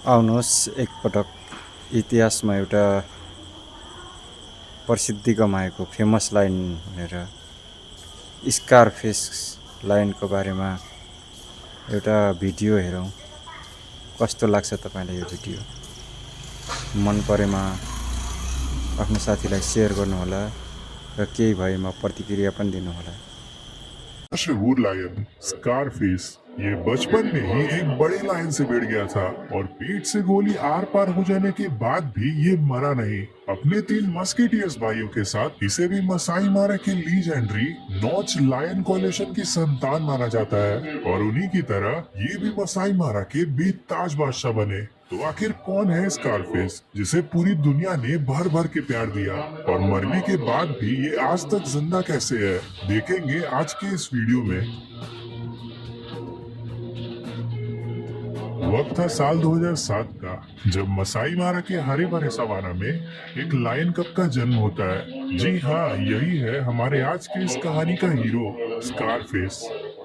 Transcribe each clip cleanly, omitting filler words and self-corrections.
आउनुहोस् एकपटक इतिहासमा एउटा प्रसिद्धि कमाएको फेमस लाइन भनेर स्कारफेस लाइनको बारेमा एउटा भिडियो हेरौँ। कस्तो लाग्छ तपाईँलाई यो भिडियो? मन परेमा आफ्नो साथीलाई सेयर गर्नुहोला र केही भएमा प्रतिक्रिया पनि दिनुहोला। मशहूर लायन स्कारफेस ये बचपन में ही एक बड़े लायन से भिड़ गया था और पेट से गोली आर पार हो जाने के बाद भी ये मरा नहीं। अपने 3 मस्केटियर्स भाइयों के साथ इसे भी मसाई मारा के लीजेंडरी नॉच लायन कोलिशन की संतान माना जाता है और उन्हीं की तरह ये भी मसाई मारा के बेताज बादशाह बने। तो आखिर कौन है स्कारफेस जिसे पूरी दुनिया ने भर भर के प्यार दिया और मरने के बाद भी ये आज तक जिंदा कैसे है, देखेंगे आज के इस वीडियो में। वक्त था साल 2007 का, जब मसाई मारा के हरे भरे सवाना में एक लायन कप का जन्म होता है। जी हाँ, यही है हमारे आज की इस कहानी का हीरो स्कारफेस।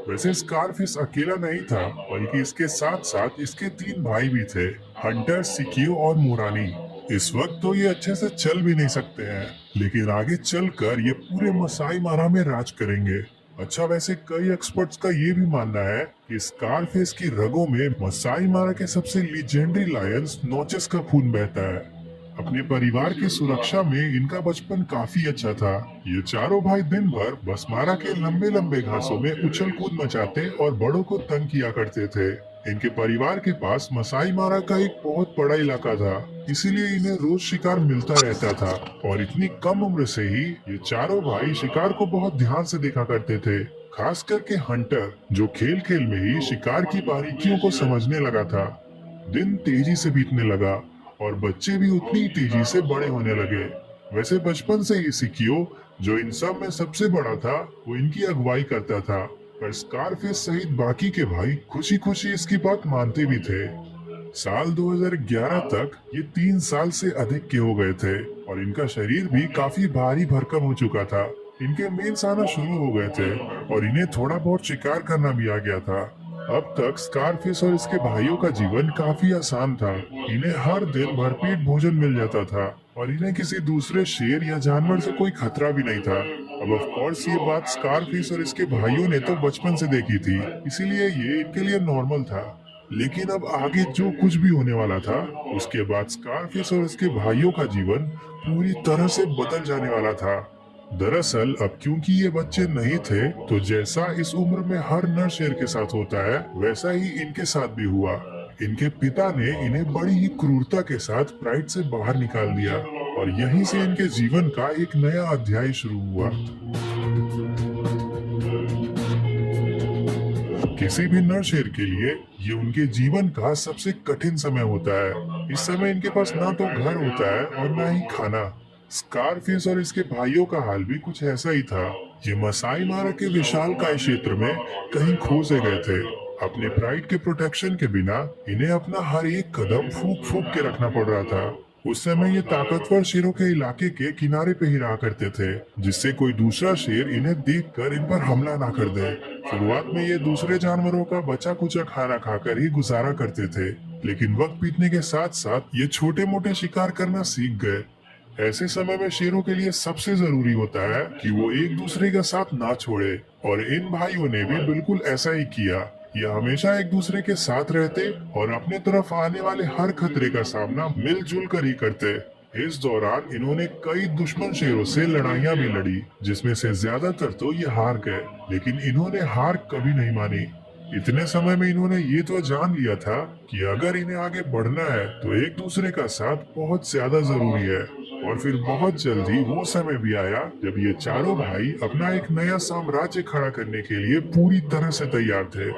वैसे स्कारफेस अकेला नहीं था, बल्कि इसके साथ साथ इसके 3 भाई भी थे, हंटर, सिकियो और मुरानी। इस वक्त तो ये अच्छे से चल भी नहीं सकते हैं, लेकिन आगे चलकर ये पूरे मसाई मारा में राज करेंगे। अच्छा, वैसे कई एक्सपर्ट्स का ये भी मानना है कि स्कारफेस की रगों में मसाई मारा के सबसे लीजेंडरी लायंस नोचेस का खून बहता है। अपने परिवार की सुरक्षा में इनका बचपन काफी अच्छा था। ये चारों भाई दिन भर बसमारा के लंबे लंबे घासों में उछल कूद मचाते और बड़ों को तंग किया करते थे। इनके परिवार के पास मसाई मारा का एक बहुत बड़ा इलाका था, इसीलिए इन्हें रोज शिकार मिलता रहता था और इतनी कम उम्र से ही ये चारों भाई शिकार को बहुत ध्यान से देखा करते थे। खास करके हंटर, जो खेल खेल में ही शिकार की बारीकियों को समझने लगा था। दिन तेजी से बीतने लगा और बच्चे भी उतनी तेजी से बड़े होने लगे। वैसे बचपन से ही सिकियो, जो इन सब में सबसे बड़ा था, वो इनकी अगुवाई करता था, पर स्कारफेस सहित बाकी के भाई खुशी खुशी इसकी बात मानते भी थे। साल 2011 तक ये 3 साल से अधिक के हो गए थे और इनका शरीर भी काफी भारी भरकम हो चुका था। इनके मेंस आना शुरू हो गए थे और इन्हें थोड़ा बहुत शिकार करना भी आ गया था। अब तक स्कारफेस और इसके भाइयों का जीवन काफी आसान था। इन्हें हर दिन भरपेट भोजन मिल जाता था और इन्हें किसी दूसरे शेर या जानवर से कोई खतरा भी नहीं था। अब ऑफ कोर्स ये बात स्कारफेस और इसके भाइयों ने तो बचपन से देखी थी, इसीलिए ये इनके लिए नॉर्मल था। लेकिन अब आगे जो कुछ भी होने वाला था, उसके बाद स्कारफेस और इसके भाइयों का जीवन पूरी तरह से बदल जाने वाला था। दरअसल अब क्योंकि ये बच्चे नहीं थे, तो जैसा इस उम्र में हर नर शेर के साथ होता है, वैसा ही इनके साथ भी हुआ। इनके पिता ने इन्हें बड़ी ही क्रूरता के साथ प्राइड से बाहर निकाल दिया और यहीं से इनके जीवन का एक नया अध्याय शुरू हुआ। किसी भी नर शेर के लिए ये उनके जीवन का सबसे कठिन समय होता है। इस समय इनके पास ना तो घर होता है और ना ही खाना। स्कारफेस और इसके भाइयों का हाल भी कुछ ऐसा ही था। ये मसाई मारा के विशालकाय क्षेत्र में कहीं खो से गए थे। अपने प्राइड के प्रोटेक्शन के बिना इन्हें अपना हर एक कदम फूक फूक के रखना पड़ रहा था। उस समय ये ताकतवर शेरों के इलाके के किनारे पे ही रहा करते थे, जिससे कोई दूसरा शेर इन्हें देखकर इन पर हमला ना कर दे। शुरुआत में ये दूसरे जानवरों का बचा कुचा खाना खाकर ही गुजारा करते थे, लेकिन वक्त बीतने के साथ साथ ये छोटे मोटे शिकार करना सीख गए। ऐसे समय में शेरों के लिए सबसे जरूरी होता है कि वो एक दूसरे का साथ ना छोड़े, और इन भाइयों ने भी बिल्कुल ऐसा ही किया। ये हमेशा एक दूसरे के साथ रहते और अपने तरफ आने वाले हर खतरे का सामना मिलजुल कर ही करते। इस दौरान इन्होंने कई दुश्मन शेरों से लड़ाइयां भी लड़ी, जिसमें से ज्यादातर तो ये हार गए, लेकिन इन्होंने हार कभी नहीं मानी। इतने समय में इन्होंने ये तो जान लिया था कि अगर इन्हें आगे बढ़ना है तो एक दूसरे का साथ बहुत ज्यादा जरूरी है। और फिर बहुत जल्दी वो समय भी आया जब ये चारों भाई अपना एक नया साम्राज्य खड़ा करने के लिए पूरी तरह से तैयार थे।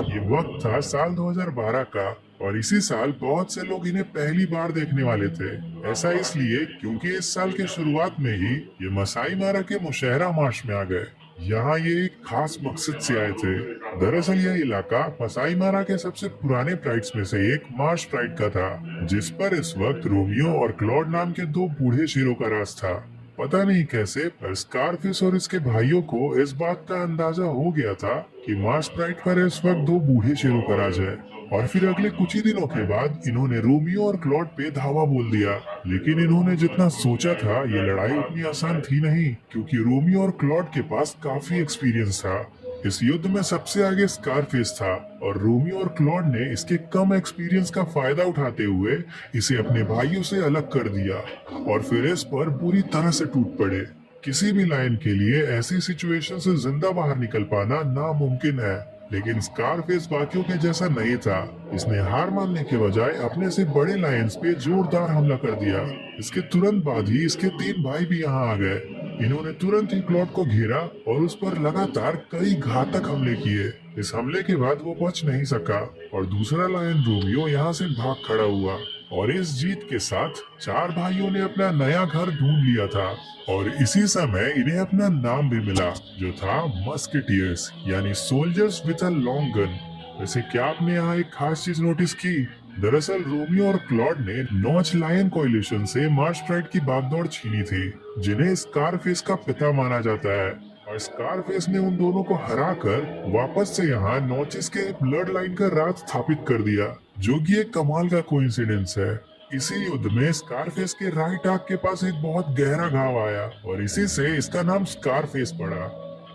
ये वक्त था साल 2012 का और इसी साल बहुत से लोग इन्हें पहली बार देखने वाले थे। ऐसा इसलिए क्योंकि इस साल के शुरुआत में ही ये मसाई मारा के मुशहरा मार्श में आ गए। यहाँ ये एक खास मकसद से आए थे। दरअसल यह इलाका मसाई मारा के सबसे पुराने प्राइड्स में से एक मार्श प्राइड का था, जिस पर इस वक्त रोमियो और क्लॉड नाम के 2 बूढ़े शेरों का राज था। पता नहीं कैसे पर स्कारफिश और इसके भाइयों को इस बात का अंदाजा हो गया था कि मार्स प्राइड पर इस वक्त दो बूढ़े शेरों का राज है। और फिर अगले कुछ ही दिनों के बाद इन्होंने रोमियो और क्लॉड पे धावा बोल दिया। लेकिन इन्होंने जितना सोचा था ये लड़ाई उतनी आसान थी नहीं, क्योंकि रोमियो और क्लॉड के पास काफी एक्सपीरियंस था। इस युद्ध में सबसे आगे स्कारफेस था और रोमियो और क्लॉड ने इसके कम एक्सपीरियंस का फायदा उठाते हुए इसे अपने भाइयों से अलग कर दिया और फिर इस पर बुरी तरह से टूट पड़े। किसी भी लायन के लिए ऐसी सिचुएशन से जिंदा बाहर निकल पाना नामुमकिन है, लेकिन स्कारफेस बाकियों के जैसा नहीं था। इसने हार मानने के बजाय अपने से बड़े लायंस पे जोरदार हमला कर दिया। इसके तुरंत बाद ही इसके 3 भाई भी यहाँ आ गए। इन्होंने तुरंत ही क्लॉड को घेरा और उस पर लगातार कई घातक हमले किए। इस हमले के बाद वो बच नहीं सका और दूसरा लायन रोमियो यहाँ से भाग खड़ा हुआ और इस जीत के साथ 4 भाइयों ने अपना नया घर ढूंढ लिया था। और इसी समय इन्हें अपना नाम भी मिला, जो था मस्केटियर्स, यानी soldiers with a long gun. वैसे क्या आपने यहाँ एक खास चीज नोटिस की? दरअसल रोमियो और क्लॉड ने नॉच लायन कोएलिशन से मार्स प्राइड की बागडोर छीनी थी, जिन्हें स्कारफेस का पिता माना जाता है। और स्कारफेस ने उन दोनों को हराकर वापस से यहाँ नॉचेस के ब्लड लाइन का राज स्थापित कर दिया, जो कि एक कमाल का कोइंसिडेंस है। इसी युद्ध में स्कारफेस के राइट आंख के पास एक बहुत गहरा घाव आया और इसी से इसका नाम स्कारफेस पड़ा।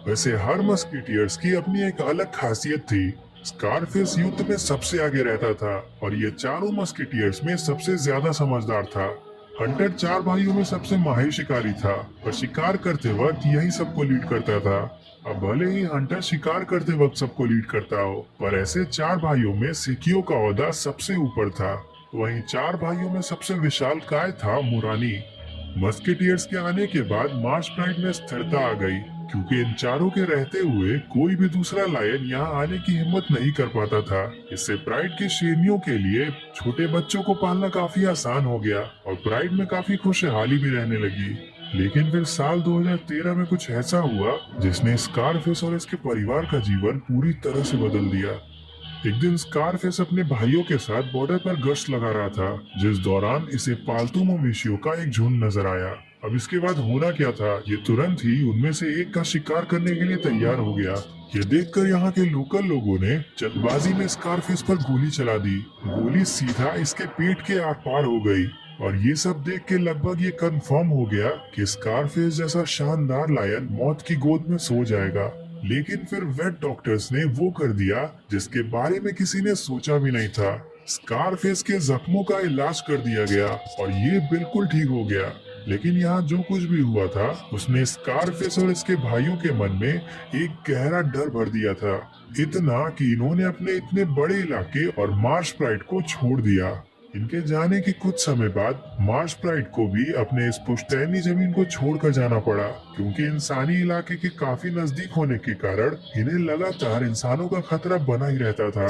वैसे हर मस्केटियर्स की अपनी एक अलग खासियत थी। स्कारफेस युद्ध में सबसे आगे रहता था और ये चारों मस्केटियर्स में सबसे ज्यादा समझदार था। हंटर 4 भाइयों में सबसे माहिर शिकारी था और शिकार करते वक्त यही सबको लीड करता था। अब भले ही हंटर शिकार करते वक्त सबको लीड करता हो, पर ऐसे 4 भाइयों में सिकियो का ओहदा सबसे ऊपर था। वहीं 4 भाइयों में सबसे विशालकाय था मुरानी। मस्केटियर्स के आने के बाद मार्स प्राइड में स्थिरता आ गई, क्योंकि इन चारों के रहते हुए कोई भी दूसरा लायन यहाँ आने की हिम्मत नहीं कर पाता था। इससे प्राइड के शेरनियों के लिए छोटे बच्चों को पालना काफी आसान हो गया और प्राइड में काफी खुशहाली भी रहने लगी। लेकिन फिर साल 2013 में कुछ ऐसा हुआ जिसने स्कारफेस और इसके परिवार का जीवन पूरी तरह से बदल दिया। एक दिन स्कारफेस अपने भाइयों के साथ बॉर्डर पर गश्त लगा रहा था, जिस दौरान इसे पालतू मवेशियों का एक झुंड नजर आया। अब इसके बाद होना क्या था, ये तुरंत ही उनमें से एक का शिकार करने के लिए तैयार हो गया। ये देखकर यहाँ के लोकल लोगों ने जल्दबाजी में स्कारफेस पर गोली चला दी। गोली सीधा इसके पेट के आर पार हो गई और ये सब देख के लगभग ये कंफर्म हो गया कि स्कारफेस जैसा शानदार लायन मौत की गोद में सो जाएगा। लेकिन फिर वेट डॉक्टर्स ने वो कर दिया जिसके बारे में किसी ने सोचा भी नहीं था। स्कारफेस के जख्मों का इलाज कर दिया गया और ये बिल्कुल ठीक हो गया। लेकिन यहाँ जो कुछ भी हुआ था उसने स्कारफेस और इसके भाइयों के मन में एक गहरा डर भर दिया था, इतना कि इन्होंने अपने इतने बड़े इलाके और मार्स प्राइड को छोड़ दिया। इनके जाने के कुछ समय बाद मार्स प्राइड को भी अपने इस पुश्तैनी जमीन को छोड़कर जाना पड़ा, क्योंकि इंसानी इलाके के काफी नजदीक होने के कारण इन्हें लगातार इंसानों का खतरा बना ही रहता था।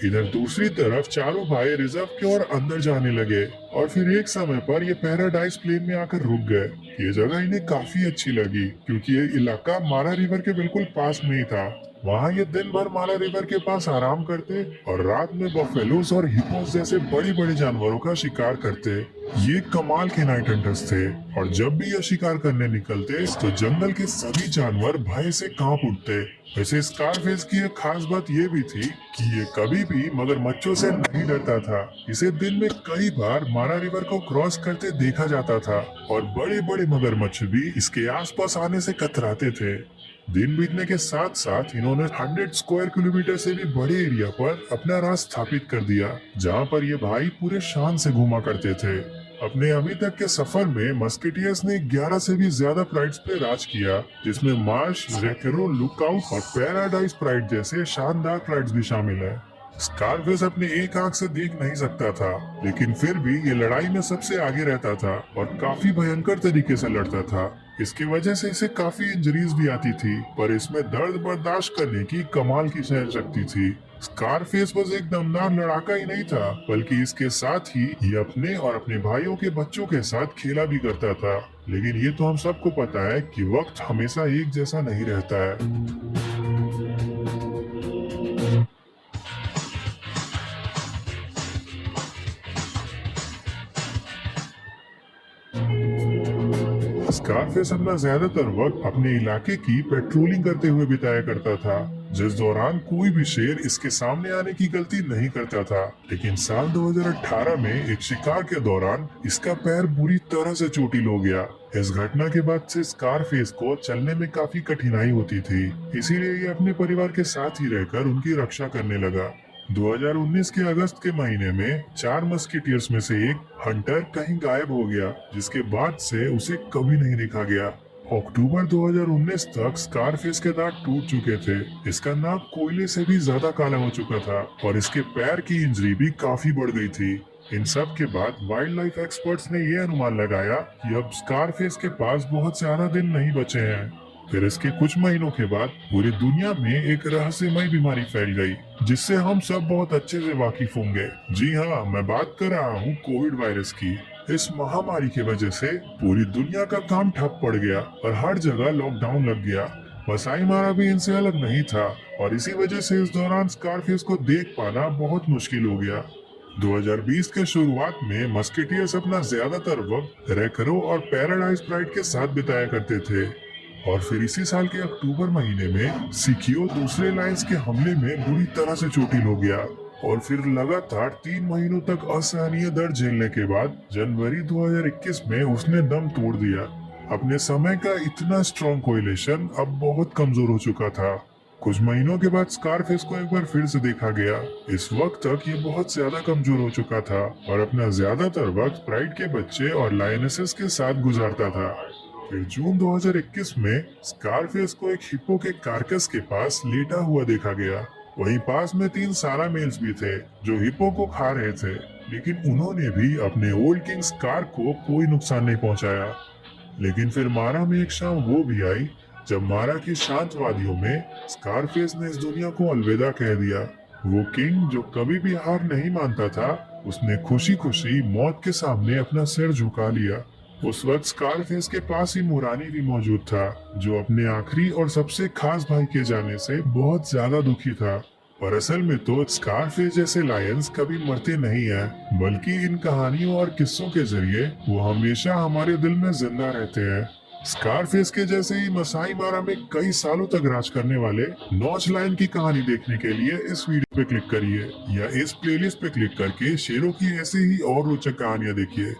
इधर दूसरी तरफ चारों भाई रिजर्व की ओर अंदर जाने लगे और फिर एक समय पर ये पैराडाइज प्लेन में आकर रुक गए। ये जगह इन्हें काफी अच्छी लगी, क्योंकि ये इलाका मारा रिवर के बिल्कुल पास में ही था। वहाँ ये दिन भर मारा रिवर के पास आराम करते और रात में बफेलोस और हिपोस जैसे बड़े बड़े जानवरों का शिकार करते। ये कमाल के नाइट हंटर्स थे और जब भी ये शिकार करने निकलते तो जंगल के सभी जानवर भय से कांप उठते। वैसे स्कारफेस की एक खास बात ये भी थी कि ये कभी भी मगरमच्छों से नहीं डरता था। इसे दिन में कई बार मारा रिवर को क्रॉस करते देखा जाता था और बड़े बड़े मगरमच्छ भी इसके आसपास आने से कतराते थे। दिन बीतने के साथ साथ इन्होंने 100 स्क्वायर किलोमीटर से भी बड़े एरिया पर अपना राज स्थापित कर दिया, जहाँ पर ये भाई पूरे शान से घूमा करते थे। अपने अभी तक के सफर में मस्केटियर्स ने 11 से भी ज्यादा प्राइड्स पे राज किया, जिसमें मार्श, रेकेरो, लुकआउट और पैराडाइज प्राइड जैसे शानदार प्राइड्स भी शामिल है। स्कारफेस अपने एक आंख से देख नहीं सकता था, लेकिन फिर भी ये लड़ाई में सबसे आगे रहता था और काफी भयंकर तरीके से लड़ता था। इसकी वजह से इसे काफी इंजरीज भी आती थी, पर इसमें दर्द बर्दाश्त करने की कमाल की सहन शक्ति थी। स्कारफेस बस एक दमदार लड़ाका ही नहीं था, बल्कि इसके साथ ही ये अपने और अपने भाइयों के बच्चों के साथ खेला भी करता था। लेकिन ये तो हम सबको पता है कि वक्त हमेशा एक जैसा नहीं रहता है। स्कारफेस अपना ज्यादातर वक्त अपने इलाके की पेट्रोलिंग करते हुए बिताया करता था, जिस दौरान कोई भी शेर इसके सामने आने की गलती नहीं करता था। लेकिन साल 2018 में एक शिकार के दौरान इसका पैर बुरी तरह से चोटिल हो गया। इस घटना के बाद से स्कारफेस को चलने में काफी कठिनाई होती थी, इसीलिए ये अपने परिवार के साथ ही रहकर उनकी रक्षा करने लगा। 2019 के अगस्त के महीने में 4 मस्कीटियर्स में से एक हंटर कहीं गायब हो गया, जिसके बाद से उसे कभी नहीं देखा गया। अक्टूबर 2019 तक स्कारफेस के दांत टूट चुके थे, इसका नाक कोयले से भी ज्यादा काला हो चुका था और इसके पैर की इंजरी भी काफी बढ़ गई थी। इन सब के बाद वाइल्ड लाइफ एक्सपर्ट्स ने यह अनुमान लगाया कि अब स्कारफेस के पास बहुत ज्यादा दिन नहीं बचे हैं। फिर इसके कुछ महीनों के बाद पूरी दुनिया में एक रहस्यमय बीमारी फैल गई, जिससे हम सब बहुत अच्छे से वाकिफ होंगे। जी हाँ, मैं बात कर रहा हूँ कोविड वायरस की। इस महामारी की वजह से पूरी दुनिया का काम ठप पड़ गया और हर जगह लॉकडाउन लग गया। वसाई मारा भी इनसे अलग नहीं था और इसी वजह से इस दौरान स्कारफेस को देख पाना बहुत मुश्किल हो गया। 2020 के शुरुआत में मस्केटियर्स अपना ज्यादातर वक्त रैकरो और पैराडाइज प्राइड के साथ बिताया करते थे और फिर इसी साल के अक्टूबर महीने में सिकियो दूसरे लायंस के हमले में बुरी तरह से चोटिल हो गया और फिर लगातार 3 महीनों तक असहनीय दर्द झेलने के बाद जनवरी 2021 में उसने दम तोड़ दिया। अपने समय का इतना स्ट्रॉन्ग कोएलिशन अब बहुत कमजोर हो चुका था। कुछ महीनों के बाद स्कारफेस को एक बार फिर से देखा गया। इस वक्त तक ये बहुत ज्यादा कमजोर हो चुका था और अपना ज्यादातर वक्त प्राइड के बच्चे और लायनेसेस के साथ गुजारता था। फिर जून 2021 में स्कारफेस को एक हिप्पो के कार्कस के पास लेटा हुआ देखा गया। वहीं पास में 3 सारा मेल्स भी थे जो हिप्पो को खा रहे थे, लेकिन उन्होंने भी अपने ओल्ड किंग स्कार को कोई नुकसान नहीं पहुंचाया। लेकिन फिर मारा में एक शाम वो भी आई जब मारा की शांत वादियों में स्कारफेस ने इस दुनिया को अलविदा कह दिया। वो किंग जो कभी भी हार नहीं मानता था, उसने खुशी खुशी मौत के सामने अपना सिर झुका लिया। उस वक्त स्कारफेस के पास ही मुरानी भी मौजूद था, जो अपने आखिरी और सबसे खास भाई के जाने से बहुत ज्यादा दुखी था। पर असल में तो स्कारफेस जैसे लायंस कभी मरते नहीं हैं, बल्कि इन कहानियों और किस्सों के जरिए वो हमेशा हमारे दिल में जिंदा रहते हैं। स्कारफेस के जैसे ही मसाई मारा में कई सालों तक राज करने वाले नॉच लायन की कहानी देखने के लिए इस वीडियो पे क्लिक करिए या इस प्लेलिस्ट पे क्लिक करके शेरों की ऐसे ही और रोचक कहानियां देखिए।